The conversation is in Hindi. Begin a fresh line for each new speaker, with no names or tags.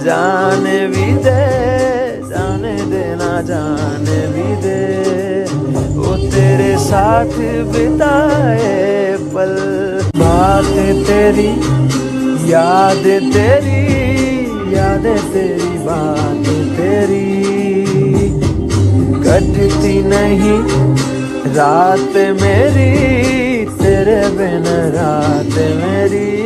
जाने भी दे, जाने देना जाने भी दे, वो तेरे साथ बिताए पल। बातें तेरी, यादें तेरी, यादें तेरी, बातें तेरी, कटती नहीं रात मेरी, तेरे बिन रात मेरी।